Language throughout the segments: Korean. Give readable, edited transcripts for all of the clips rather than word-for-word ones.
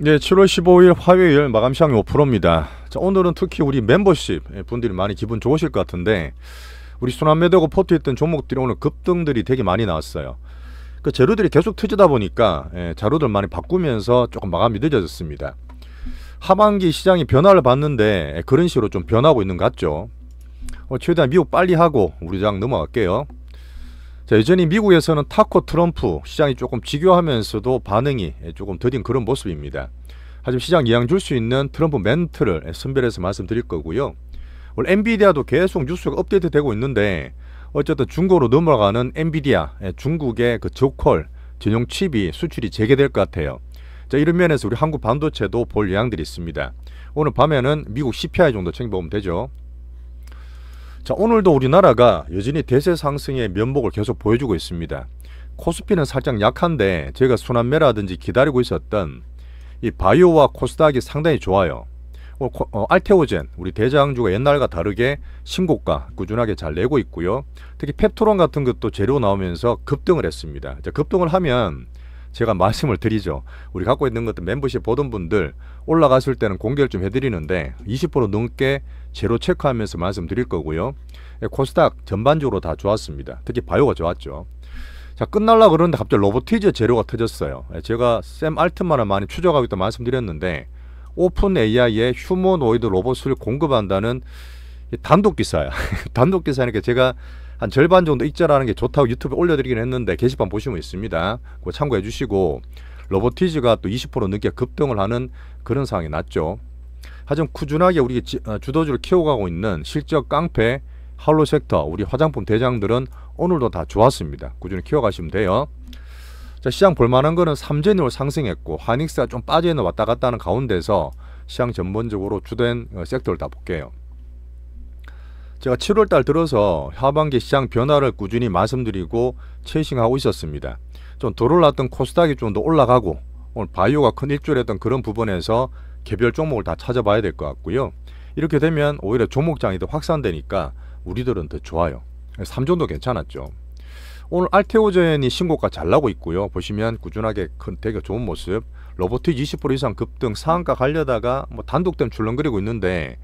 네, 7월 15일 화요일 마감 시황이 5%입니다. 자, 오늘은 특히 우리 멤버십 분들이 많이 기분 좋으실 것 같은데, 우리 순환매도고 포트했던 종목들이 오늘 급등들이 되게 많이 나왔어요. 그 재료들이 계속 터지다 보니까 자료들 많이 바꾸면서 조금 마감이 늦어졌습니다. 하반기 시장이 변화를 봤는데 그런 식으로 좀 변하고 있는 것 같죠. 최대한 미국 빨리 하고 우리 장 넘어갈게요. 자, 여전히 미국에서는 타코 트럼프 시장이 조금 직요하면서도 반응이 조금 더딘 그런 모습입니다. 하지만 시장 영향 줄 수 있는 트럼프 멘트를 선별해서 말씀드릴 거고요. 원래 엔비디아도 계속 뉴스가 업데이트 되고 있는데, 어쨌든 중국으로 넘어가는 엔비디아, 중국의 그 저퀄 전용 칩이 수출이 재개될 것 같아요. 자, 이런 면에서 우리 한국 반도체도 볼 영향들이 있습니다. 오늘 밤에는 미국 CPI 정도 챙겨보면 되죠. 자, 오늘도 우리나라가 여전히 대세 상승의 면목을 계속 보여주고 있습니다. 코스피는 살짝 약한데 저희가 순환매라든지 기다리고 있었던 이 바이오와 코스닥이 상당히 좋아요. 알테오젠, 우리 대장주가 옛날과 다르게 신고가 꾸준하게 잘 내고 있고요. 특히 펩토론 같은 것도 재료 나오면서 급등을 했습니다. 자, 급등을 하면 제가 말씀을 드리죠. 우리 갖고 있는 것들 멤버십 보던 분들 올라갔을 때는 공개를 좀 해드리는데 20% 넘게 재료 체크하면서 말씀드릴 거고요. 코스닥 전반적으로 다 좋았습니다. 특히 바이오가 좋았죠. 자, 끝날라 그러는데 갑자기 로보티즈 재료가 터졌어요. 제가 샘 알트만을 많이 추적하고 있다 말씀드렸는데, 오픈 AI의 휴머노이드 로봇을 공급한다는 단독 기사야. 단독 기사니까 제가 한 절반 정도 익절하는 게 좋다고 유튜브에 올려드리긴 했는데 게시판 보시면 있습니다. 그거 참고해 주시고, 로보티즈가 또 20% 넘게 급등을 하는 그런 상황이 났죠. 하지만 꾸준하게 우리 주도주를 키워가고 있는 실적 깡패 할로 섹터, 우리 화장품 대장들은 오늘도 다 좋았습니다. 꾸준히 키워가시면 돼요. 자, 시장 볼만한 거는 삼전이 오늘 상승했고 하이닉스가 좀 빠져있는 왔다 갔다 하는 가운데서 시장 전반적으로 주된 섹터를 다 볼게요. 제가 7월달 들어서 하반기 시장 변화를 꾸준히 말씀드리고 체싱하고 있었습니다. 좀 덜 올랐던 코스닥이 좀 더 올라가고, 오늘 바이오가 큰 일조를 했던 그런 부분에서 개별 종목을 다 찾아봐야 될 것 같고요. 이렇게 되면 오히려 종목장이 더 확산되니까 우리들은 더 좋아요. 3전도 괜찮았죠. 오늘 알테오젠이 신고가 잘 나고 있고요. 보시면 꾸준하게 되게 좋은 모습. 로보틱 20% 이상 급등, 상한가 가려다가 뭐 단독 때문에 출렁거리고 있는데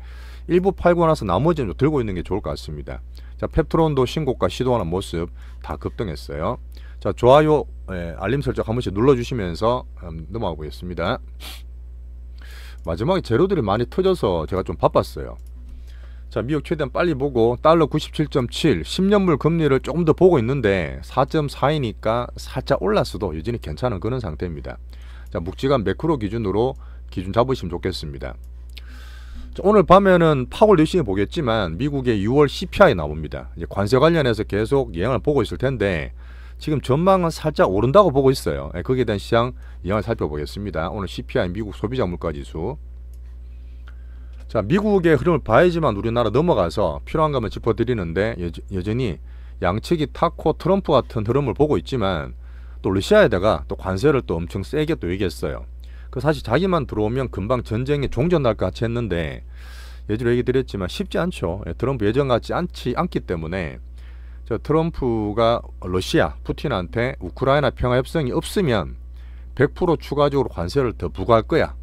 일부 팔고 나서 나머지는 좀 들고 있는 게 좋을 것 같습니다. 자, 펩트론도 신고가 시도하는 모습 다 급등했어요. 자, 좋아요, 알림 설정 한 번씩 눌러주시면서 넘어가 보겠습니다. 마지막에 재료들이 많이 터져서 제가 좀 바빴어요. 자, 미국 최대한 빨리 보고 달러 97.7 10년물 금리를 조금 더 보고 있는데 4.42니까 살짝 올랐어도 여전히 괜찮은 그런 상태입니다. 자, 묵직한 매크로 기준으로 기준 잡으시면 좋겠습니다. 자, 오늘 밤에는 파월 뉴싱을 보겠지만 미국의 6월 CPI 나옵니다. 이제 관세 관련해서 계속 영향을 보고 있을 텐데 지금 전망은 살짝 오른다고 보고 있어요. 거기에 대한 시장 영향을 살펴보겠습니다. 오늘 CPI 미국 소비자 물가지수. 자, 미국의 흐름을 봐야지만 우리나라 넘어가서 필요한 것만 짚어드리는데, 여전히 양측이 타코 트럼프 같은 흐름을 보고 있지만 또 러시아에다가 또 관세를 또 엄청 세게 또 얘기했어요. 그 사실 자기만 들어오면 금방 전쟁에 종전날 것 같이 했는데 예전에 얘기 드렸지만 쉽지 않죠. 트럼프 예전 같지 않기 때문에 저 트럼프가 러시아 푸틴한테 우크라이나 평화협정이 없으면 100% 추가적으로 관세를 더 부과할 거야.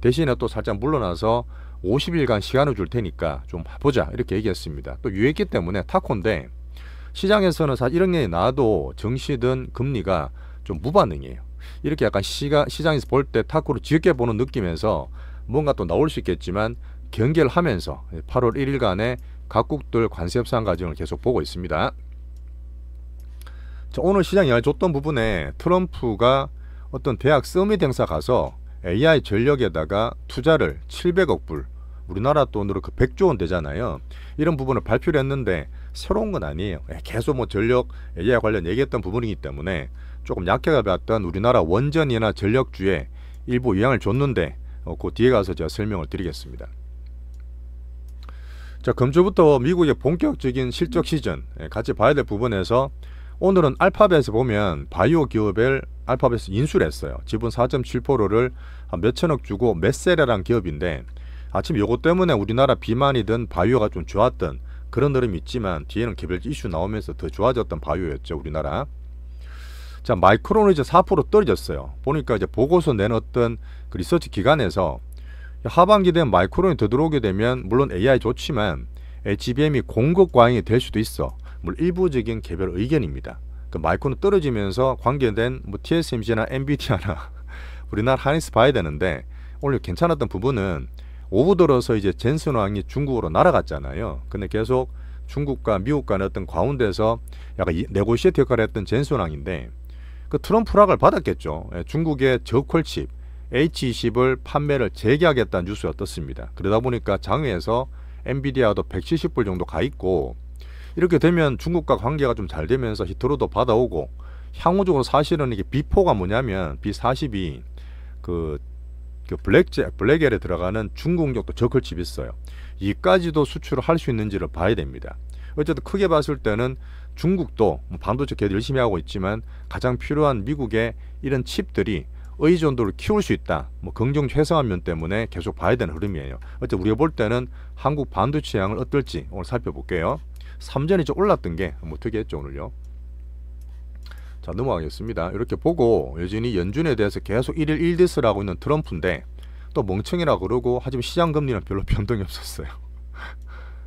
대신에 또 살짝 물러나서 50일간 시간을 줄 테니까 좀 보자, 이렇게 얘기했습니다. 또 유예기 때문에 타코인데 시장에서는 사실 이런 게 나와도 증시든 금리가 좀 무반응이에요. 이렇게 약간 시장에서 볼 때 타코를 지겹게 보는 느낌에서 뭔가 또 나올 수 있겠지만 경계를 하면서 8월 1일간의 각국들 관세 협상 과정을 계속 보고 있습니다. 자, 오늘 시장 영향을 줬던 부분에 트럼프가 어떤 대학 서밋 행사 가서 AI 전력에다가 투자를 700억 불, 우리나라 돈으로 그 100조 원 되잖아요. 이런 부분을 발표를 했는데 새로운 건 아니에요. 계속 뭐 전력 AI 관련 얘기했던 부분이기 때문에 조금 약하게 봤던 우리나라 원전이나 전력주에 일부 영향을 줬는데 그 뒤에 가서 제가 설명을 드리겠습니다. 자, 금주부터 미국의 본격적인 실적 시즌 같이 봐야 될 부분에서 오늘은 알파벳에 보면 바이오 기업을 알파벳에 인수를 했어요. 지분 4.7%를 한 몇천억 주고 메세라란 기업인데 아침 요거 때문에 우리나라 비만이든 바이오가 좀 좋았던 그런 흐름이 있지만 뒤에는 개별 이슈 나오면서 더 좋아졌던 바이오였죠, 우리나라. 자, 마이크론은 이제 4% 떨어졌어요. 보니까 이제 보고서 낸 어떤 그 리서치 기관에서 하반기 되면 마이크론이 더 들어오게 되면 물론 AI 좋지만 HBM이 공급 과잉이 될 수도 있어. 물론 일부적인 개별 의견입니다. 그 마이크론 떨어지면서 관계된 뭐 TSMC나 엔비디아나 우리나라 하이닉스 봐야 되는데 오늘 괜찮았던 부분은 오후 들어서 이제 젠슨 왕이 중국으로 날아갔잖아요. 근데 계속 중국과 미국 간의 어떤 가운데서 약간 네고시에이트 역할을 했던 젠슨 왕인데 그 트럼프 허락을 받았겠죠. 중국의 저퀄칩 H20을 판매를 재개하겠다는 뉴스가 떴습니다. 그러다 보니까 장외에서 엔비디아도 170불 정도 가 있고 이렇게 되면 중국과 관계가 좀 잘 되면서 히트로도 받아오고 향후적으로 사실은 이게 B4가 뭐냐면 B40이 그 블랙엘에 들어가는 중국용도 저퀄칩이 있어요. 이까지도 수출을 할 수 있는지를 봐야 됩니다. 어쨌든 크게 봤을 때는 중국도 반도체 계속 열심히 하고 있지만 가장 필요한 미국의 이런 칩들이 의존도를 키울 수 있다. 뭐 긍정 회상한 면 때문에 계속 봐야 되는 흐름이에요. 어쨌든 우리가 볼 때는 한국 반도체 양을 어떨지 오늘 살펴볼게요. 삼전이 좀 올랐던 게 뭐 특이했죠 오늘요. 자, 넘어가겠습니다. 이렇게 보고 여전히 연준에 대해서 계속 1일 1디스를 하고 있는 트럼프인데 또 멍청이라 그러고 하지만 시장 금리는 별로 변동이 없었어요.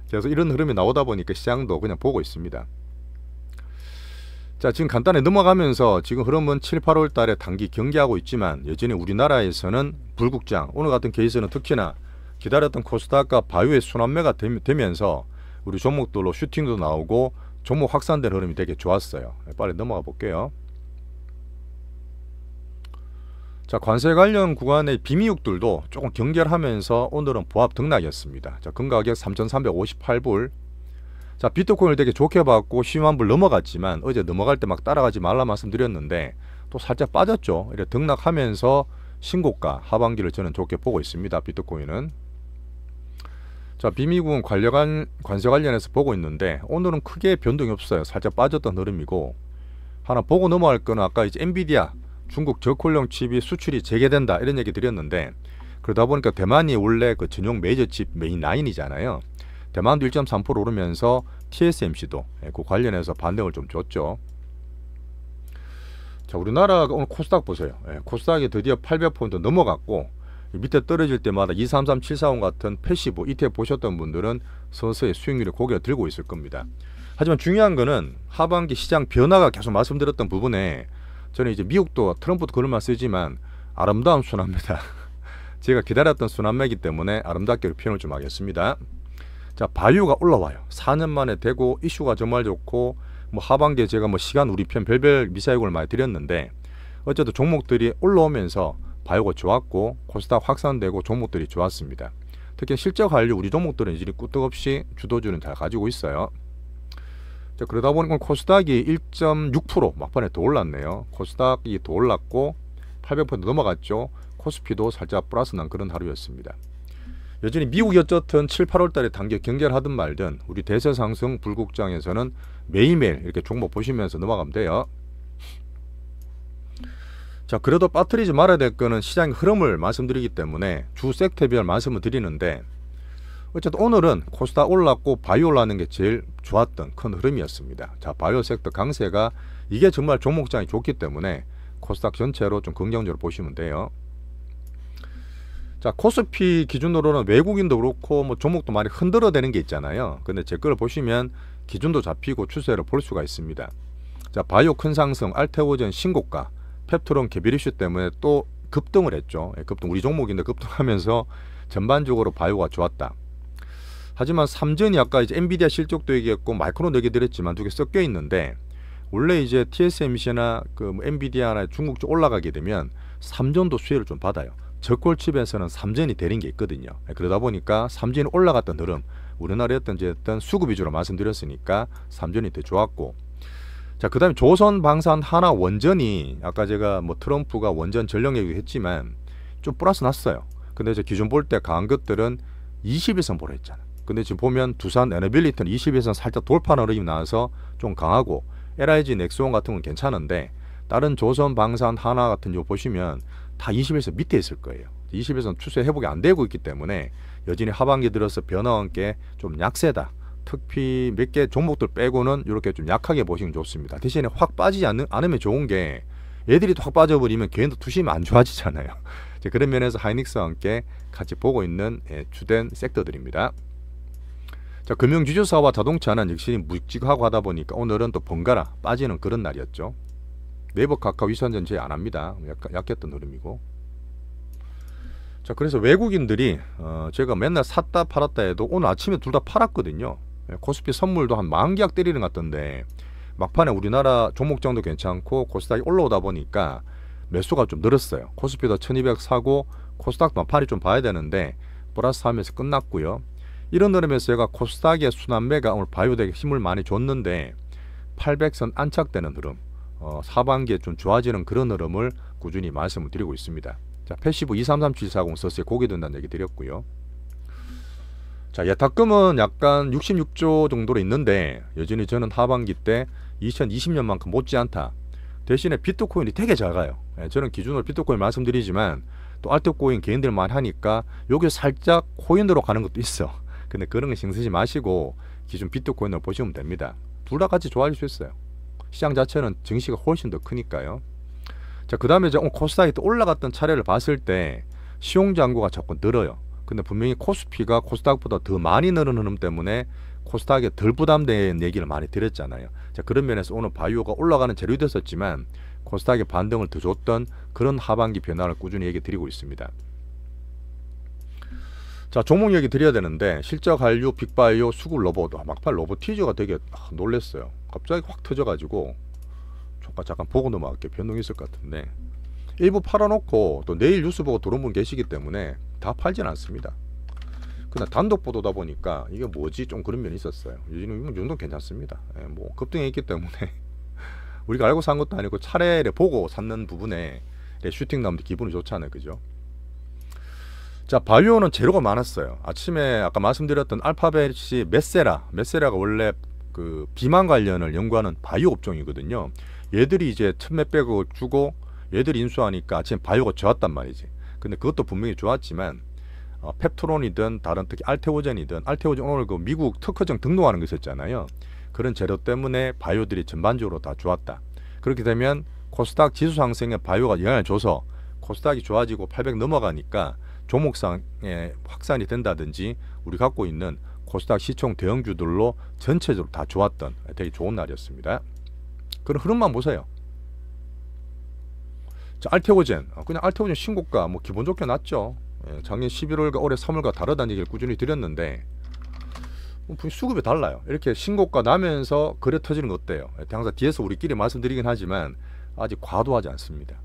그래서 이런 흐름이 나오다 보니까 시장도 그냥 보고 있습니다. 자, 지금 간단히 넘어가면서 지금 흐름은 7, 8월 달에 단기 경기하고 있지만 여전히 우리나라에서는 불국장, 오늘 같은 케이스는 특히나 기다렸던 코스닥과 바이오의 순환매가 되면서 우리 종목들로 슈팅도 나오고 종목 확산된 흐름이 되게 좋았어요. 빨리 넘어가 볼게요. 자, 관세 관련 구간의 비미육들도 조금 경결하면서 오늘은 보합 등락이었습니다. 자, 금가격 3,358불. 자, 비트코인을 되게 좋게 봤고 10만 불 넘어갔지만 어제 넘어갈 때 막 따라가지 말라 말씀드렸는데 또 살짝 빠졌죠. 이렇게 등락하면서 신고가 하반기를 저는 좋게 보고 있습니다. 비트코인은. 자, 비미국은 관세 관련해서 보고 있는데 오늘은 크게 변동이 없어요. 살짝 빠졌던 흐름이고 하나 보고 넘어갈 거는 아까 이제 엔비디아 중국 저퀄용 칩이 수출이 재개된다 이런 얘기 드렸는데 그러다 보니까 대만이 원래 그 전용 메이저 칩 메인 라인이잖아요. 대만도 1.3% 오르면서 TSMC도 그 관련해서 반등을 좀 줬죠. 자, 우리나라가 오늘 코스닥 보세요. 코스닥이 드디어 800포인트 넘어갔고 밑에 떨어질 때마다 233740 같은 패시브 ETF 보셨던 분들은 서서히 수익률이 고개를 들고 있을 겁니다. 하지만 중요한 거는 하반기 시장 변화가 계속 말씀드렸던 부분에 저는 이제 미국도 트럼프도 그런 말 쓰지만 아름다운 순환매다. 제가 기다렸던 순환매이기 때문에 아름답게 표현을 좀 하겠습니다. 자, 바이오가 올라와요. 4년 만에 되고 이슈가 정말 좋고 뭐 하반기에 제가 뭐 시간 우리 편 별별 미사일을 많이 드렸는데 어쨌든 종목들이 올라오면서 바이오가 좋았고 코스닥 확산되고 종목들이 좋았습니다. 특히 실적 관리 우리 종목들은 이제 끄떡없이 주도주는 잘 가지고 있어요. 자, 그러다 보니까 코스닥이 1.6% 막판에 더 올랐네요. 코스닥이 더 올랐고 800포인트 넘어갔죠. 코스피도 살짝 플러스 난 그런 하루였습니다. 여전히 미국이 어쨌든 7, 8월 달에 단기 경계하든 말든 우리 대세 상승 불국장에서는 매일매일 이렇게 종목 보시면서 넘어가면 돼요. 자, 그래도 빠뜨리지 말아야 될 거는 시장의 흐름을 말씀드리기 때문에 주 섹터별 말씀을 드리는데 어쨌든 오늘은 코스닥 올랐고 바이오 올라는 게 제일 좋았던 큰 흐름이었습니다. 자, 바이오 섹터 강세가 이게 정말 종목장이 좋기 때문에 코스닥 전체로 좀 긍정적으로 보시면 돼요. 자, 코스피 기준으로는 외국인도 그렇고 뭐 종목도 많이 흔들어대는 게 있잖아요. 근데 제 거를 보시면 기준도 잡히고 추세를 볼 수가 있습니다. 자, 바이오 큰 상승, 알테오젠 신고가, 펩트론 개별 이슈 때문에 또 급등을 했죠. 급등, 우리 종목인데 급등하면서 전반적으로 바이오가 좋았다. 하지만 삼전이 아까 이제 엔비디아 실적도 얘기했고 마이크론 얘기 드렸지만 두 개 섞여 있는데 원래 이제 TSMC나 그 엔비디아나 중국 쪽 올라가게 되면 삼전도 수혜를 좀 받아요. 저퀄칩에서는 삼전이 되는 게 있거든요. 그러다 보니까 삼전이 올라갔던 흐름, 우리나라였던 수급 위주로 말씀드렸으니까 삼전이 더 좋았고, 자, 그 다음에 조선 방산 하나 원전이 아까 제가 뭐 트럼프가 원전 전력 얘기했지만 좀 플러스 났어요. 근데 이제 기존 볼 때 강한 것들은 21선 보라 했잖아. 근데 지금 보면 두산 에너빌리티는 21선 살짝 돌파하는 흐름이 나와서 좀 강하고 LIG 넥스온 같은 건 괜찮은데 다른 조선 방산 하나 같은 거 보시면 다 21선 밑에 있을 거예요. 21선 추세 회복이 안 되고 있기 때문에 여전히 하반기 들어서 변화와 함께 좀 약세다. 특히 몇 개 종목들 빼고는 이렇게 좀 약하게 보시면 좋습니다. 대신에 확 빠지지 않으면 좋은 게 얘들이 확 빠져버리면 걔네도 투심이 안 좋아지잖아요. 그런 면에서 하이닉스와 함께 같이 보고 있는 주된 섹터들입니다. 자, 금융주주사와 자동차는 역시 묵직하고 하다 보니까 오늘은 또 번갈아 빠지는 그런 날이었죠. 네이버, 카카오, 위선전체 안 합니다. 약간 약했던 흐름이고. 자, 그래서 외국인들이 제가 맨날 샀다 팔았다 해도 오늘 아침에 둘 다 팔았거든요. 코스피 선물도 한 10,000계약 때리는 것 같던데 막판에 우리나라 종목장도 괜찮고 코스닥이 올라오다 보니까 매수가 좀 늘었어요. 코스피도 1200 사고 코스닥 막판이 좀 봐야 되는데 플러스 하면서 끝났고요. 이런 흐름에서 제가 코스닥의 순환매가 오늘 바이오덱에 힘을 많이 줬는데 800선 안착되는 흐름, 하반기에 좀 좋아지는 그런 흐름을 꾸준히 말씀을 드리고 있습니다. 자, 패시브 233740 서스에 고개 든다는 얘기 드렸고요. 자, 예탁금은 약간 66조 정도로 있는데 여전히 저는 하반기 때 2020년만큼 못지않다. 대신에 비트코인이 되게 작아요. 저는 기준으로 비트코인 말씀드리지만 또 알트코인 개인들 많이 하니까 여기 살짝 코인으로 가는 것도 있어. 근데 그런 거 신경 쓰지 마시고 기준 비트코인으로 보시면 됩니다. 둘 다 같이 좋아질 수 있어요. 시장 자체는 증시가 훨씬 더 크니까요. 자, 그 다음에 오늘 코스닥이 또 올라갔던 차례를 봤을 때 시용장고가 자꾸 늘어요. 근데 분명히 코스피가 코스닥보다 더 많이 늘은 흐름 때문에 코스닥에 덜 부담된 얘기를 많이 드렸잖아요. 자, 그런 면에서 오늘 바이오가 올라가는 재료이 됐었지만 코스닥의 반등을 더 줬던 그런 하반기 변화를 꾸준히 얘기 드리고 있습니다. 자, 종목 얘기 드려야 되는데 실적 한류, 빅바이오, 수급 로봇, 막판 로보티즈가 되게 놀랬어요. 갑자기 확 터져가지고 잠깐 보고 넘어갈게요. 변동이 있을 것 같은데 일부 팔아놓고 또 내일 뉴스 보고 들어온 분 계시기 때문에 다 팔진 않습니다. 그냥 단독 보도다 보니까 이게 뭐지 좀 그런 면이 있었어요. 요즘 이 정도는 괜찮습니다. 뭐 급등해 있기 때문에 우리가 알고 산 것도 아니고 차례를 보고 샀는 부분에 슈팅 나오면 기분이 좋잖아요. 그죠? 자, 바이오는 재료가 많았어요. 아침에 아까 말씀드렸던 알파벳이 메세라가 원래 그 비만 관련을 연구하는 바이오 업종이거든요. 얘들이 이제 1,000몇백억을 주고 얘들이 인수하니까 아침에 바이오가 좋았단 말이지. 근데 그것도 분명히 좋았지만 펩토론이든 다른 특히 알테오젠 오늘 그 미국 특허증 등록하는 거 있었잖아요. 그런 재료 때문에 바이오들이 전반적으로 다 좋았다. 그렇게 되면 코스닥 지수 상승에 바이오가 영향을 줘서 코스닥이 좋아지고 800 넘어가니까 종목상에 확산이 된다든지 우리 갖고 있는 코스닥 시총 대형주들로 전체적으로 다 좋았던 되게 좋은 날이었습니다. 그런 흐름만 보세요. 자, 알테오젠 그냥 알테오젠 신고가 뭐 기분 좋게 났죠. 작년 11월과 올해 3월과 다르다는 얘기를 꾸준히 드렸는데 수급이 달라요. 이렇게 신고가 나면서 거래 터지는 거 어때요? 항상 뒤에서 우리끼리 말씀드리긴 하지만 아직 과도하지 않습니다.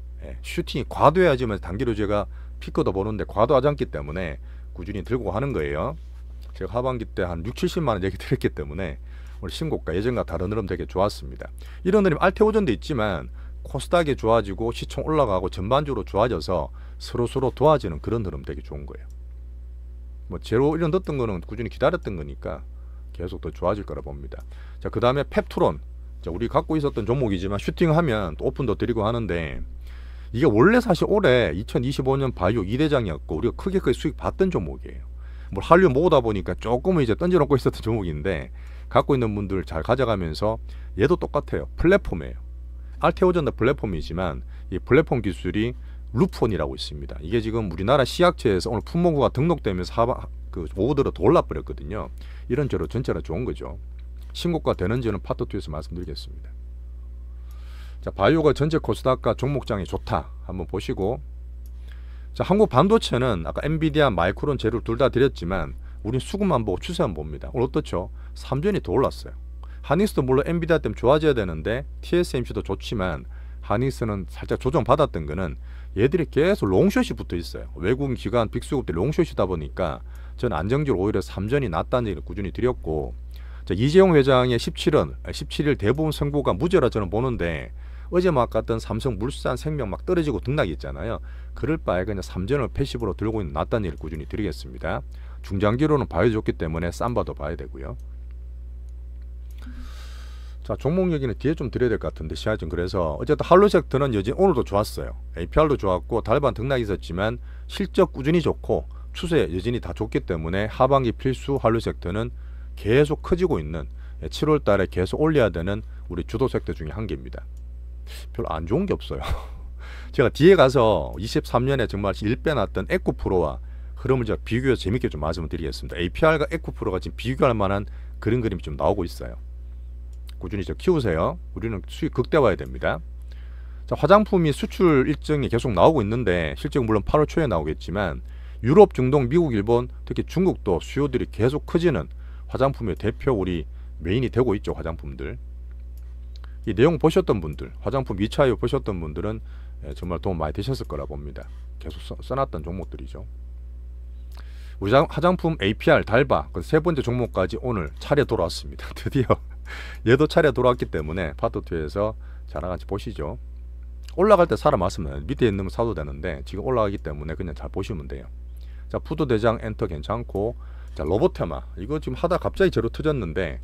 슈팅이 과도해야지만 단기로 제가 피크도 보는데 과도하지 않기 때문에 꾸준히 들고 하는 거예요. 제가 하반기 때 한 6, 70만원 얘기 드렸기 때문에 오늘 신고가 예전과 다른 흐름 되게 좋았습니다. 이런 흐름 알테오전도 있지만 코스닥이 좋아지고 시총 올라가고 전반적으로 좋아져서 서로 도와지는 그런 흐름 되게 좋은 거예요. 뭐 제로 이런 넣었던 거는 꾸준히 기다렸던 거니까 계속 더 좋아질 거라 봅니다. 자, 그 다음에 펩트론. 자, 우리 갖고 있었던 종목이지만 슈팅하면 또 오픈도 드리고 하는데 이게 원래 사실 올해 2025년 바이오 2대장이었고 우리가 크게 수익 봤던 종목이에요. 뭐 한류 모으다 보니까 조금은 이제 던져놓고 있었던 종목인데 갖고 있는 분들 잘 가져가면서 얘도 똑같아요. 플랫폼이에요. 알테오전도 플랫폼이지만 이 플랫폼 기술이 루폰이라고 있습니다. 이게 지금 우리나라 시약처에서 오늘 품목구가 등록되면서 오더로 더 올라버렸거든요. 이런 재료 전체가 좋은 거죠. 신고가 되는지는 파트 2에서 말씀드리겠습니다. 자, 바이오가 전체 코스닥과 종목장이 좋다. 한번 보시고. 자, 한국 반도체는 아까 엔비디아, 마이크론 재료를 둘 다 드렸지만 우린 수급만 보고 추세만 봅니다. 오늘 어떻죠? 3전이 더 올랐어요. 하닉스도 물론 엔비디아 때문에 좋아져야 되는데 TSMC도 좋지만 하닉스는 살짝 조정받았던 거는 얘들이 계속 롱숏이 붙어 있어요. 외국인 기관 빅수급들이 롱숏이다 보니까 저는 안정적으로 오히려 3전이 낫다는 얘기를 꾸준히 드렸고, 자, 이재용 회장의 17일 대부분 선고가 무죄라 저는 보는데 어제 막 갔던 삼성, 물산, 생명 막 떨어지고 등락이 있잖아요. 그럴 바에 그냥 3전을 패시브로 들고 있는 낫다는 얘기를 꾸준히 드리겠습니다. 중장기로는 봐야 좋기 때문에 쌈바도 봐야 되고요. 자, 종목 얘기는 뒤에 좀 드려야 될 것 같은데 시간이 좀 그래서 어쨌든 한류 섹터는 여전히 오늘도 좋았어요. APR도 좋았고 달반 등락이 있었지만 실적 꾸준히 좋고 추세 여전히 다 좋기 때문에 하반기 필수 한류 섹터는 계속 커지고 있는 7월 달에 계속 올려야 되는 우리 주도 섹터 중에 한 개입니다. 별로 안 좋은 게 없어요. 제가 뒤에 가서 23년에 정말 일빼놨던 에코프로와 흐름을 제가 비교해서 재밌게 좀 말씀을 드리겠습니다. APR과 에코프로가 지금 비교할 만한 그런 그림이 좀 나오고 있어요. 꾸준히 저 키우세요. 우리는 수익 극대화해야 됩니다. 자, 화장품이 수출 일정이 계속 나오고 있는데 실적은 물론 8월 초에 나오겠지만 유럽, 중동, 미국, 일본, 특히 중국도 수요들이 계속 커지는 화장품의 대표 우리 메인이 되고 있죠. 화장품들. 이 내용 보셨던 분들, 화장품 2차 보셨던 분들은 정말 도움 많이 되셨을 거라 봅니다. 계속 써놨던 종목들이죠. 우리 화장품 APR 달바 그 세 번째 종목까지 오늘 차례 돌아왔습니다. 드디어 얘도 차례 돌아왔기 때문에 파트2에서 자랑같이 보시죠. 올라갈 때 사라 맞으면 밑에 있는 거 사도 되는데 지금 올라가기 때문에 그냥 잘 보시면 돼요. 자, 푸드 대장 엔터 괜찮고, 자, 로보테마 이거 지금 하다 갑자기 제로 터졌는데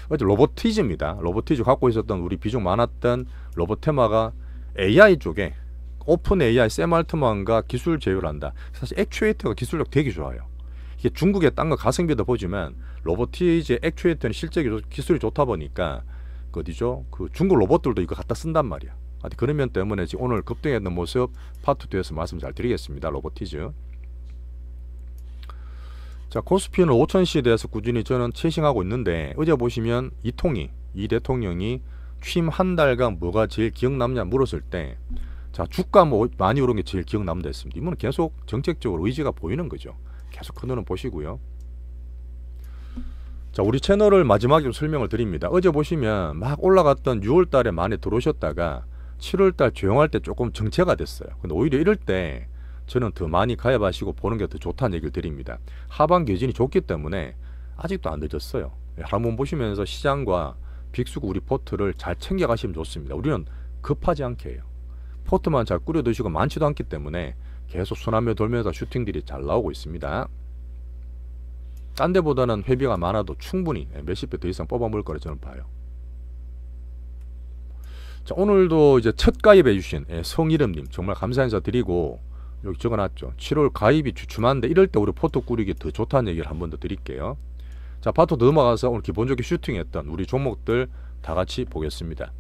어제 로보티즈입니다. 로보티즈 갖고 있었던 우리 비중 많았던 로보테마가 AI 쪽에 오픈 AI 샘 알트만과 기술 제휴를 한다. 사실 액추에이터가 기술력 되게 좋아요. 이게 중국의 딴 거 가성비도 보지만 로보티즈의 액추에이터는 실제로 기술이 좋다 보니까 그 어디죠? 그 중국 로봇들도 이거 갖다 쓴단 말이야. 그런 면 때문에 지금 오늘 급등했는 모습 파트2에서 말씀 잘 드리겠습니다. 로보티즈. 자, 코스피는 5000시에 대해서 꾸준히 저는 채싱하고 있는데 어제 보시면 이 대통령이 취임 한 달간 뭐가 제일 기억남냐 물었을 때 자, 주가 뭐 많이 오른 게 제일 기억남다 했습니다. 이분은 계속 정책적으로 의지가 보이는 거죠. 계속 큰 눈은 보시고요. 자, 우리 채널을 마지막에 좀 설명을 드립니다. 어제 보시면 막 올라갔던 6월 달에 많이 들어오셨다가 7월 달 조용할 때 조금 정체가 됐어요. 근데 오히려 이럴 때 저는 더 많이 가입하시고 보는 게 더 좋다는 얘기를 드립니다. 하반 계진이 좋기 때문에 아직도 안 늦었어요. 한번 보시면서 시장과 빅스구 우리 포트를 잘 챙겨 가시면 좋습니다. 우리는 급하지 않게 해요. 포트만 잘 꾸려 드시고 많지도 않기 때문에 계속 순환매 돌면서 슈팅들이 잘 나오고 있습니다. 딴 데보다는 회비가 많아도 충분히 몇십 배 더 이상 뽑아 먹을 거라 저는 봐요. 자, 오늘도 이제 첫 가입해 주신 성이름님 정말 감사 인사 드리고 여기 적어놨죠. 7월 가입이 주춤한데 이럴 때 우리 포트 꾸리기 더 좋다는 얘기를 한 번 더 드릴게요. 자, 파트 넘어가서 오늘 기본적인 슈팅했던 우리 종목들 다 같이 보겠습니다.